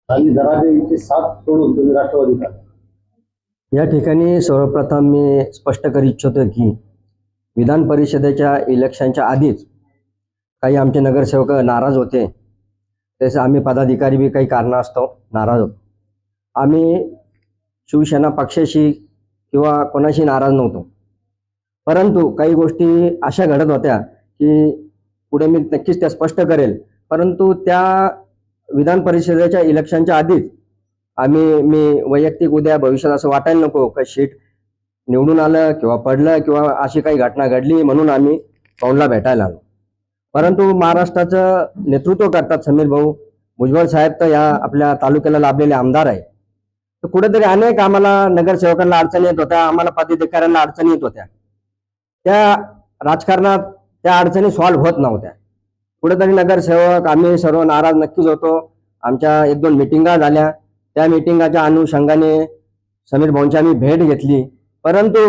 आणि दराडे 7 सोडून तुम्ही राष्ट्रवादीत आला. या ठिकाणी सर्वप्रथम मी स्पष्ट करू इच्छितो की विधान परिषदेच्या इलेक्शनच्या आधीच काही आमचे नगरसेवक नाराज होते. तसे आम्ही पदाधिकारी बी काही कारणास्तव नाराज होतो. आम्ही शिवसेना पक्षाशी किंवा कोणाशी नाराज नव्हतो, परंतु काही गोष्टी अशा घडत होत्या की पुढे मी नक्कीच त्या स्पष्ट करेल. परंतु त्या विधान परिषदेच्या इलेक्शनच्या आधीच मी वैयक्तिक उद्या भविष्यात असं वाटायला नको का शीट निवडून आलं किंवा पडलं किंवा अशी काही घटना घडली म्हणून आम्ही पौंडला भेटायला आलो. परंतु महाराष्ट्राचं नेतृत्व करतात समीर भाऊ भुजबळ साहेब, तर या आपल्या तालुक्याला लाभलेले आमदार आहे. तर कुठेतरी अनेक आम्हाला नगरसेवकांना अडचणी येत होत्या, आम्हाला पदाधिकाऱ्यांना अडचणी येत होत्या. त्या राजकारणात त्या अडचणी सॉल्व्ह होत नव्हत्या. कुठेतरी नगरसेवक आम्ही सर्व नाराज नक्कीच होतो. आमच्या 1-2 मिटिंगा झाल्या. त्या मिटिंगाच्या अनुषंगाने समीर भाऊंची आम्ही भेट घेतली. परंतु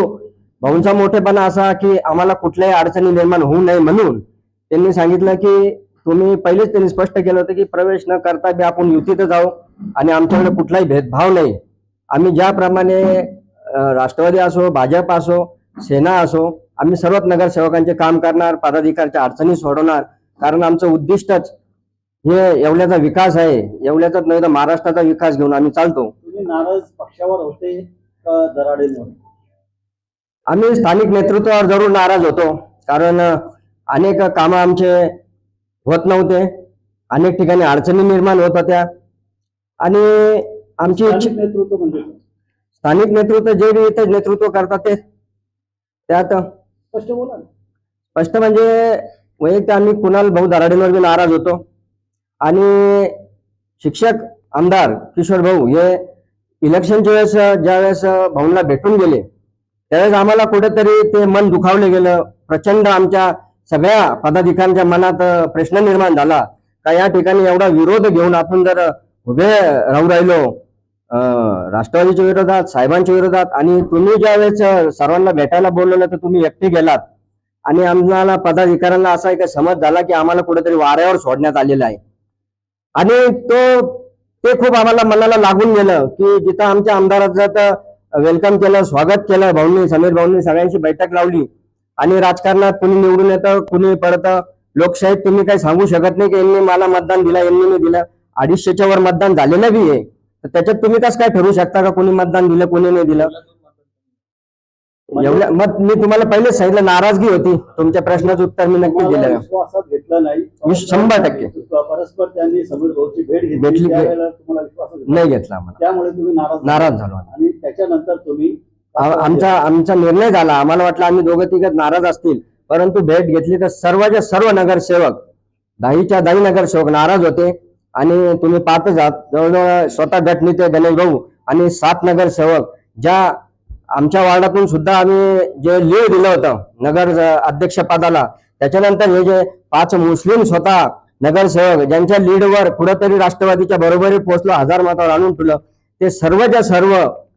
भाऊंचा मोठेपणा असा की आम्हाला कुठल्याही अडचणी निर्माण होऊ नये म्हणून त्यांनी सांगितलं की तुम्ही पहिलेच त्यांनी स्पष्ट केलं होतं की प्रवेश न करता बी आपण युतीत जाऊ आणि आमच्याकडे कुठलाही भेदभाव नाही. आम्ही ज्याप्रमाणे राष्ट्रवादी असो, भाजप असो, सेना असो, आम्ही सर्वच नगरसेवकांचे काम करणार, पदाधिकाऱ्यांच्या अडचणी सोडवणार. कारण आमचं उद्दिष्टच हे येवल्याचा विकास आहे. येवल्याचाच नाही तर महाराष्ट्राचा विकास घेऊन आम्ही चालतो. तुम्ही नाराज पक्षावर होते का दराडेंवर? आम्ही स्थानिक नेतृत्वावर जरूर नाराज होतो, कारण अनेक कामं आमचे होत नव्हते, अनेक ठिकाणी अडचणी निर्माण होत होत्या आणि आमची स्थानिक नेतृत्व म्हणजे काय? स्थानिक नेतृत्व जे बी इथे नेतृत्व करतात ते त्यात स्पष्ट बोला ना. स्पष्ट म्हणजे वैयक्तिक आम्ही कुणाल भाऊ दराडेंवर बी नाराज होतो आणि शिक्षक आमदार किशोर भाऊ हे इलेक्शनच्या वेळेस ज्यावेळेस भाऊंना भेटून गेले त्यावेळेस आम्हाला कुठेतरी ते मन दुखावले गेलं. प्रचंड आमच्या सगळ्या पदाधिकाऱ्यांच्या मनात प्रश्न निर्माण झाला का या ठिकाणी एवढा विरोध घेऊन आपण जर उभे राहू राहिलो राष्ट्रवादीच्या विरोधात, साहेबांच्या विरोधात, आणि तुम्ही ज्यावेळेस सर्वांना भेटायला बोलवलं तर तुम्ही एकटे गेलात आणि आम्हाला पदाधिकाऱ्यांना असा एक समज झाला की आम्हाला कुठेतरी वाऱ्यावर सोडण्यात आलेलं आहे. आणि ते खूप आम्हाला मनाला लागून गेलं की जिथं आमच्या आमदाराचं वेलकम केलं, स्वागत केलं भाऊंनी, समीर भाऊंनी सगळ्यांची बैठक लावली आणि राजकारणात कुणी निवडून येतं, कुणी पडतं. लोकशाहीत तुम्ही काही सांगू शकत नाही की यांनी मला मतदान दिलं, यांनी नाही दिलं. 250च्या वर मतदान झालेलं बी आहे, तर त्याच्यात तुम्ही कसं काय ठरवू शकता का कोणी मतदान दिलं कोणी नाही दिलं? एवढ्या मत मी तुम्हाला पहिलेच सांगितलं, नाराजगी होती. तुमच्या प्रश्नाचं उत्तर मी नक्कीच दिलं. विश्वासात घेतलं नाही. 100% परस्पर त्यांनी समीर भाऊची भेट घेतली, भेटली. त्यावेळेला तुम्हाला विश्वासात नाही घेतला आम्हाला, त्यामुळे तुम्ही नाराज झालो. आणि त्याच्यानंतर तुम्ही आमचा निर्णय झाला. आम्हाला वाटलं आम्ही दोघं तिघत नाराज असतील, परंतु भेट घेतली तर सर्वच्या सर्व नगरसेवक 10च्या 10 नगरसेवक नाराज होते. आणि तुम्ही पाहतच आहात जवळजवळ स्वतः गटनेते गणेश भाऊ आणि 7 नगरसेवक ज्या आमच्या वार्डातून सुद्धा आम्ही जे लीड दिलं होतं नगर अध्यक्ष पदाला, त्याच्यानंतर हे जे 5 मुस्लिम स्वतः नगरसेवक ज्यांच्या लीडवर कुठेतरी राष्ट्रवादीच्या बरोबरी पोहोचलो, 1000 मतावर आणून ठेवलं, ते सर्वच्या सर्व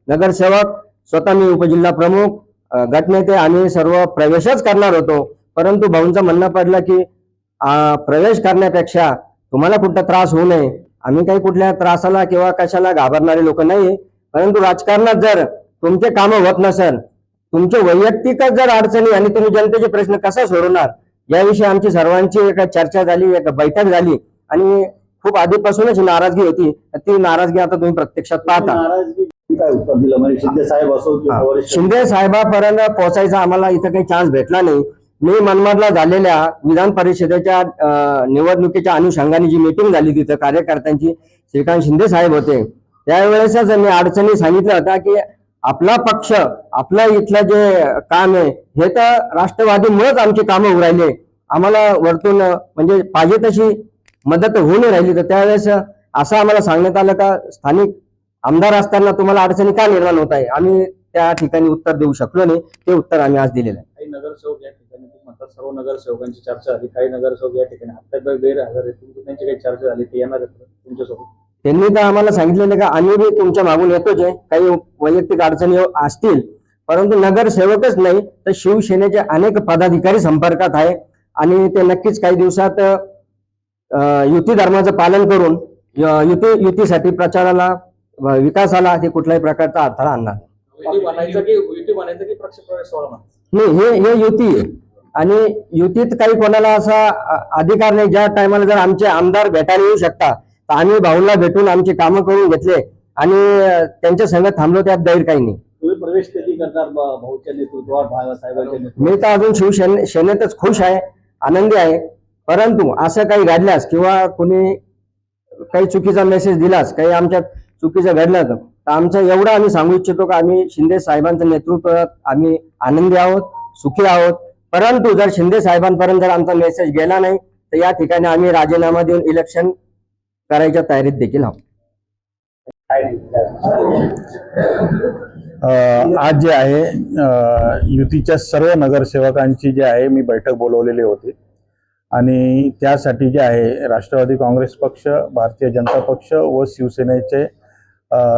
नगरसेवक स्वतः मी उपजिल्हा प्रमुख, गटनेते आम्ही सर्व प्रवेशच करणार होतो. परंतु भाऊंचं म्हणणं पडलं की प्रवेश करण्यापेक्षा तुम्हाला कुठला त्रास होऊ नये, आम्ही काही कुठल्या त्रासाला किंवा कशाला घाबरणारे लोक नाही. परंतु राजकारणात जर तुमचे कामं होत नसेल, तुमचे वैयक्तिकच जर अडचणी आणि तुम्ही जनतेचे प्रश्न कसा सोडवणार याविषयी आमची सर्वांची एक चर्चा झाली, एक बैठक झाली आणि खूप आधीपासूनच नाराजगी होती. ती नाराजगी आता तुम्ही प्रत्यक्षात पाहता. नाराजगी काय उत्तर दिलं म्हणजे शिंदे साहेब असो किंवा वरिष्ठ शिंदे साहेबांपर्यंत पोहोचायचा आम्हाला इथं काही चान्स भेटला नाही. मी मनमाडला झालेल्या विधान परिषदेच्या निवडणुकीच्या अनुषंगाने जी मीटिंग झाली तिथं कार्यकर्त्यांची, श्रीकांत शिंदे साहेब होते. त्यावेळेसच मी अडचणी सांगितल्या होत्या की आपला पक्ष, आपला इथलं जे काम आहे हे तर राष्ट्रवादीमुळेच आमची कामं होऊ राहिले, आम्हाला वरतून म्हणजे पाहिजे तशी मदत होऊ नाही राहिली. तर त्यावेळेस असं आम्हाला सांगण्यात आलं का स्थानिक आमदार असताना तुम्हाला अडचणी का निर्माण होत आहे. आम्ही त्या ठिकाणी उत्तर देऊ शकलो नाही, ते उत्तर आम्ही आज दिलेलं आहे. काही नगरसेवक या ठिकाणी म्हणतात सर्व नगरसेवकांची चर्चा झाली, काही नगरसेवक या ठिकाणी हप्त्यात गैरहजर आहेत, त्यांची काही चर्चा झाली, ते येणार आहेत तुमच्यासोबत? त्यांनी तर आम्हाला सांगितलेलं का आम्ही बी तुमच्या मागून येतोच आहे, काही वैयक्तिक अडचणी असतील, परंतु नगरसेवकच नाही तर शिवसेनेचे अनेक पदाधिकारी संपर्कात आहे आणि ते नक्कीच काही दिवसात युती धर्माचं पालन करून युतीसाठी प्रचाराला विकासाला ते कुठल्याही प्रकारचा अडथळा आणणार नाही. युती बनायचं की पक्ष प्रवेश सोडा? नाही, हे युती आहे आणि युतीत काही कोणाला असा अधिकार नाही. ज्या टायमाला जर आमचे आमदार भेटायला येऊ शकता तर आम्ही भाऊंना भेटून आमची कामं करून घेतले आणि त्यांच्या संग थांबलो, त्यात गैर काही नाही. तुम्ही प्रवेश कधी करणार भाऊच्या नेतृत्वावर, बाळासाहेबांच्या नेतृत्वावर? मी तर अजून सेनेतच खुश आहे, आनंदी आहे. परंतु असं काही घडल्यास किंवा कोणी काही चुकीचा मेसेज दिलास, काही आमच्यात चुकीचं घडलं तर आमचं एवढं आम्ही सांगू इच्छितो की आम्ही शिंदे साहेबांचं नेतृत्वात आम्ही आनंदी आहोत, सुखी आहोत. परंतु जर शिंदे साहेबांपर्यंत जर आमचा मेसेज गेला नाही तर या ठिकाणी आम्ही राजीनामा देऊन इलेक्शन करायच्या तयारीत देखील आहोत. आज जे आहे युतीच्या सर्व नगरसेवकांची जे आहे मी बैठक बोलवलेली होती आणि त्यासाठी जे आहे राष्ट्रवादी काँग्रेस पक्ष, भारतीय जनता पक्ष व शिवसेनेचे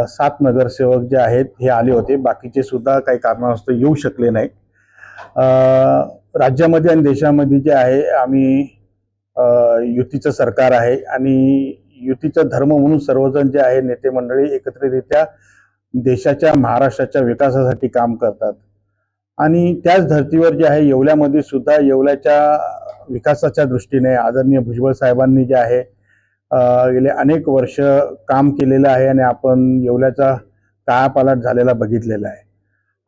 7 नगरसेवक जे आहेत हे आले होते. बाकीचे सुद्धा काही कारणास्तव येऊ शकले नाही. राज्यामध्ये आणि देशामध्ये जे आहे आम्ही युतीचं सरकार आहे आणि युतीचा धर्म म्हणून सर्वजण जे आहे नेते मंडळी एकत्रितरित्या देशाच्या, महाराष्ट्राच्या विकासासाठी काम करतात आणि त्याच धर्तीवर जे आहे येवल्यामध्ये सुद्धा येवल्याच्या विकासाच्या दृष्टीने आदरणीय भुजबळ साहेबांनी जे आहे गेले अनेक वर्ष काम केलेलं आहे आणि आपण येवल्याचा कायापालट झालेला बघितलेला आहे.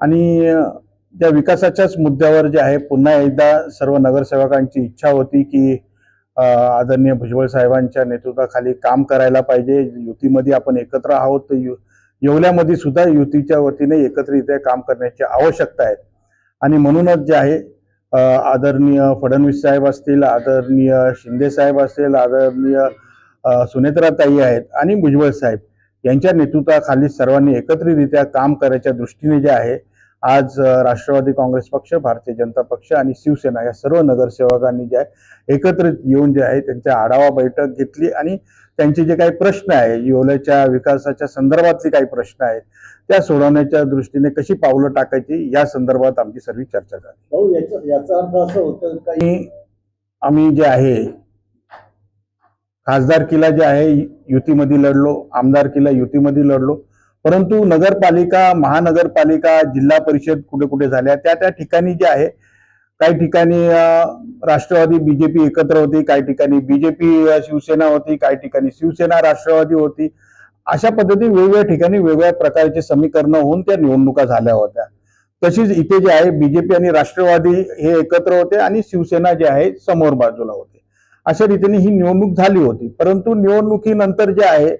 आणि त्या विकासाच्याच मुद्द्यावर जे आहे पुन्हा एकदा सर्व नगरसेवकांची इच्छा होती की आदरणीय भुजबळ साहेबांच्या नेतृत्वाखाली काम करायला पाहिजे. युतीमध्ये आपण एकत्र आहोत तर येवल्यामध्ये सुद्धा युतीच्या वतीने एकत्रितरित्या काम करण्याची आवश्यकता आहे आणि म्हणूनच जे आहे आदरणीय फडणवीस साहेब असतील, आदरणीय शिंदे साहेब असतील, आदरणीय सुनेत्राताई आहेत आणि भुजबळ साहेब यांच्या नेतृत्वाखाली सर्वांनी एकत्रितरित्या काम करायच्या दृष्टीने जे आहे आज राष्ट्रवादी काँग्रेस पक्ष, भारतीय जनता पक्ष आणि शिवसेना या सर्व नगरसेवकांनी जे आहे एकत्रित येऊन जे आहे त्यांच्या आढावा बैठक घेतली आणि त्यांचे जे काही प्रश्न आहे येवल्याच्या विकासाच्या संदर्भातले काही प्रश्न आहेत त्या सोडवण्याच्या दृष्टीने कशी पावलं टाकायची या संदर्भात आमची सर्व चर्चा झाली. याचा अर्थ असं होतं काही आम्ही जे आहे खासदारकीला जे आहे युतीमध्ये लढलो, आमदारकीला युतीमध्ये लढलो, परंतु नगरपालिका, महानगरपालिका, जिल्हा परिषद कुठे कुठे झाल्या त्या ठिकाणी जे आहे काही ठिकाणी राष्ट्रवादी बीजेपी एकत्र होती, काही ठिकाणी बीजेपी शिवसेना होती, काही ठिकाणी शिवसेना राष्ट्रवादी होती. अशा पद्धतीने वेगवेगळ्या ठिकाणी वेगवेगळ्या प्रकारचे समीकरण होऊन त्या निवडणुका झाल्या होत्या. तशीच इथे जे आहे बीजेपी आणि राष्ट्रवादी हे एकत्र होते आणि शिवसेना जे आहे समोर बाजूला होते. अशा रीतीने ही निवडणूक झाली होती. परंतु निवडणुकीनंतर जे आहे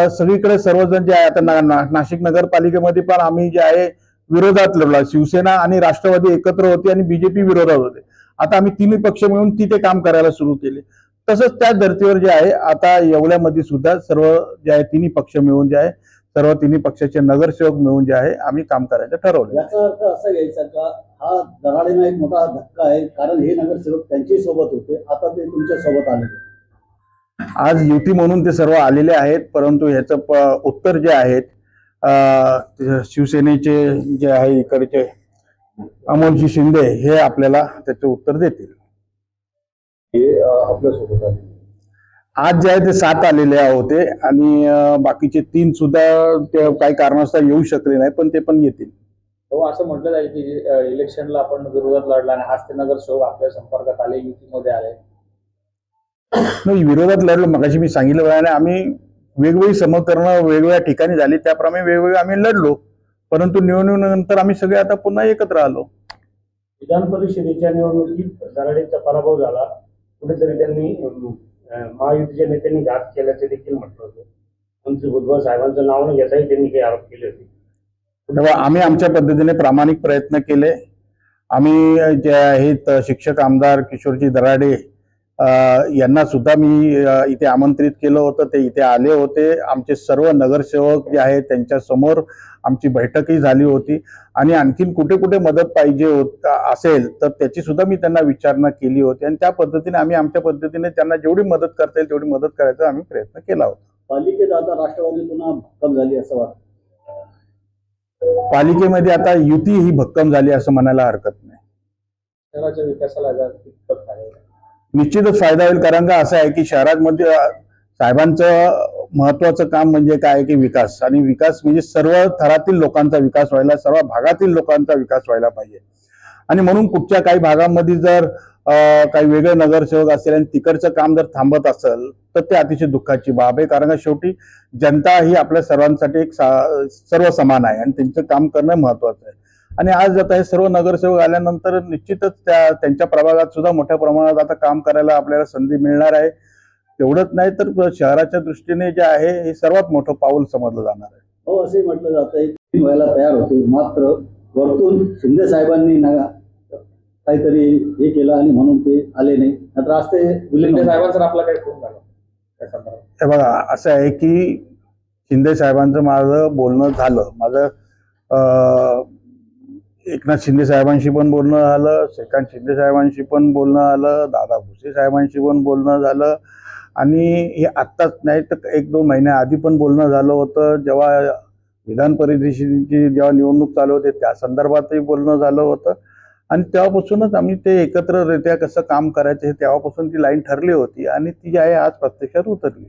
सगळीकडे सर्वजण जे आहे आता नाशिक नगरपालिकेमध्ये पण आम्ही जे आहे विरोधात लढला. शिवसेना आणि राष्ट्रवादी एकत्र होते आणि बीजेपी विरोधात होते. आता आम्ही तिन्ही पक्ष मिळून तिथे काम करायला सुरू केले. तसंच त्या धर्तीवर जे आहे आता येवल्यामध्ये सुद्धा सर्व जे आहे तिन्ही पक्ष मिळून जे आहे सर्व तिन्ही पक्षाचे नगरसेवक मिळून जे आहे आम्ही काम करायचं ठरवलं. याचा अर्थ असा घ्यायचा का हा दराडेंना एक मोठा धक्का आहे, कारण हे नगरसेवक त्यांच्याही सोबत होते, आता ते तुमच्या सोबत आले. आज युती म्हणून ते सर्व आलेले आहेत, परंतु ह्याचं उत्तर जे आहेत शिवसेनेचे जे आहे इकडचे अमोलजी शिंदे हे आपल्याला त्याचे उत्तर देतील. आपल्या सोबत आले आज जे आहे ते 7 आलेले होते आणि बाकीचे 3 सुद्धा ते काही कारणास्तव येऊ शकले नाही, पण ते पण येतील. हो, असं म्हटलं जाईल की इलेक्शनला आपण विरोधात लढला आणि आज ते नगरसेवक आपल्या संपर्कात आले, युतीमध्ये आले. नाही, विरोधात लढलो मगाशी मी सांगितलं आम्ही वेगवेगळी समीकरणं वेगवेगळ्या ठिकाणी झाली, त्याप्रमाणे वेगवेगळे आम्ही लढलो, परंतु निवडणुकीनंतर आम्ही सगळे आता पुन्हा एकत्र आलो. विधान परिषदेच्या निवडणुकीत दराडेंचा पराभव झाला. कुठेतरी त्यांनी महायुतीच्या नेत्यांनी घात केल्याचे देखील म्हटलं होतं. मंत्री भुजबळ साहेबांचं नाव न घेताही त्यांनी काही आरोप केले होते. तेव्हा आम्ही आमच्या पद्धतीने प्रामाणिक प्रयत्न केले. आम्ही जे आहेत शिक्षक आमदार किशोरजी दराडे यांना सुद्धा मी इथे आमंत्रित केलं होतं. ते इथे आले होते. आमचे सर्व नगरसेवक जे आहेत त्यांच्या समोर आमची बैठकही झाली होती आणि आणखीन कुठे कुठे मदत पाहिजे असेल तर त्याची सुद्धा मी त्यांना विचारणा केली होती आणि त्या पद्धतीने आम्ही आमच्या पद्धतीने त्यांना जेवढी मदत करता येईल तेवढी मदत करायचा आम्ही प्रयत्न केला होता. पालिकेत आता राष्ट्रवादी पुन्हा भक्कम झाली असं वाटतं. पालिकेमध्ये आता युती ही भक्कम झाली असं म्हणायला हरकत नाही. शहराच्या विकासाला कितपत आहे? निश्चितच फायदा होईल, कारण का असं आहे की शहरामध्ये साहेबांचं महत्वाचं काम म्हणजे काय की विकास, आणि विकास म्हणजे सर्व थरातील लोकांचा विकास व्हायला, सर्व भागातील लोकांचा विकास व्हायला पाहिजे. आणि म्हणून कुठच्या काही भागामध्ये जर काही वेगळे नगरसेवक असेल आणि तिकडचं काम जर थांबत असेल तर ते अतिशय दुःखाची बाब आहे. कारण का शेवटी जनता ही आपल्या सर्वांसाठी एक सर्व समान आहे आणि त्यांचं काम करणं महत्वाचं आहे. आणि आज आता हे सर्व नगरसेवक आल्यानंतर निश्चितच त्यांच्या प्रभागात सुद्धा मोठ्या प्रमाणात आता काम करायला आपल्याला संधी मिळणार आहे. तेवढंच नाही तर शहराच्या दृष्टीने जे आहे हे सर्वात मोठं पाऊल समजलं जाणार आहे. हो, असे म्हटलं जात आहे व्हायला तयार होते, मात्र वरतून शिंदे साहेबांनी काहीतरी हे केलं आणि म्हणून ते आले नाही. नंतर आज ते शिंदे साहेबांचा आपला काही फोन झाला त्या संदर्भात? हे बघा, असं आहे की शिंदे साहेबांचं माझं बोलणं झालं. माझं एकनाथ शिंदे साहेबांशी पण बोलणं झालं, श्रीकांत शिंदे साहेबांशी पण बोलणं झालं, दादा भुसे साहेबांशी पण बोलणं झालं. आणि हे आत्ताच नाही तर 1-2 महिन्या आधी पण बोलणं झालं होतं. जेव्हा विधान परिषदेची जेव्हा निवडणूक चालू होते त्या संदर्भातही बोलणं झालं होतं. आणि तेव्हापासूनच आम्ही ते एकत्ररित्या कसं काम करायचं हे तेव्हापासून ती लाईन ठरली होती आणि ती जी आहे आज प्रत्यक्षात उतरली.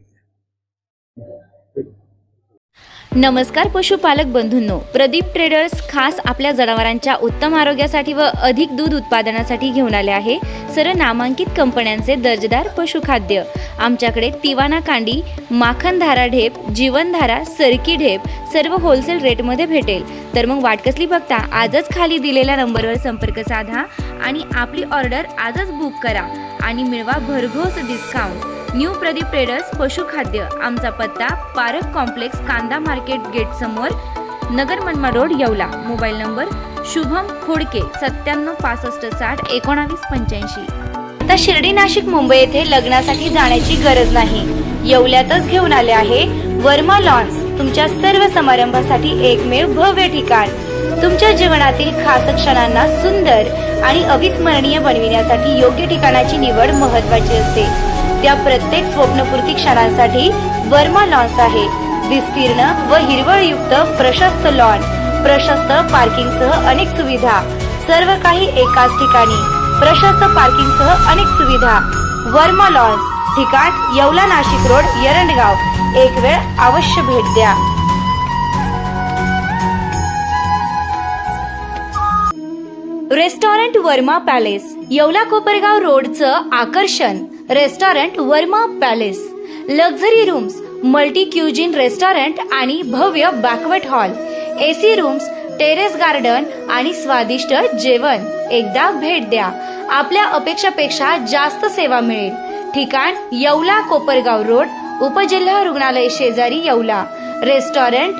नमस्कार पशुपालक बंधूंनो, प्रदीप ट्रेडर्स खास आपल्या जनावरांच्या उत्तम आरोग्यासाठी व अधिक दूध उत्पादनासाठी घेऊन आले आहे सर्व नामांकित कंपन्यांचे दर्जेदार पशुखाद्य. आमच्याकडे तिवाना कांडी, माखनधारा ढेप, जीवनधारा, सरकी ढेप सर्व होलसेल रेटमध्ये भेटेल. तर मग वाट कसली बघता, आजच खाली दिलेल्या नंबरवर संपर्क साधा आणि आपली ऑर्डर आजच बुक करा आणि मिळवा भरघोस डिस्काउंट. न्यू प्रदीप ट्रेडर्स पशुखाद्य. आमचा पत्ता पारक कॉम्प्लेक्स, कांदा मार्केट गेट समोर, नगर मनमा road, Yeola. Mobile number Shubham Khodke 9765601985. आता शिर्डी, नाशिक, मुंबई येथे लग्नासाठी जाण्याची गरज नाही. येवल्यातच घेऊन आले आहे वर्मा लॉन्स. तुमच्या सर्व समारंभासाठी एकमेव भव्य ठिकाण. तुमच्या जीवनातील खास क्षणांना सुंदर आणि अविस्मरणीय बनविण्यासाठी योग्य ठिकाणाची निवड महत्त्वाची असते. त्या प्रत्येक स्वप्नपूर्ती क्षणांसाठी वर्मा लॉन्स आहे. विस्तीर्ण व हिरवळयुक्त प्रशस्त लॉन, प्रशस्त पार्किंगसह अनेक सुविधा, सर्व काही एकाच ठिकाणी. प्रशस्त पार्किंगसह अनेक सुविधा. वर्मा लॉन्स, ठिकाण येवला, नाशिक रोड, एरंडगाव. एक वेळ अवश्य भेट द्या. रेस्टॉरंट वर्मा पॅलेस, येवला कोपरगाव रोडचं आकर्षण. Restaurant Verma palace. Luxury rooms, multi cuisine restaurant आणि भव्य banquet hall, AC rooms, terrace garden आणि स्वादिष्ट जेवण. एकदा भेट द्या, आपल्या अपेक्षापेक्षा जास्त सेवा मिळेल. ठिकाण येवला कोपरगाव रोड, उपजिल्हा रुग्णालय शेजारी, येवला. रेस्टॉरंट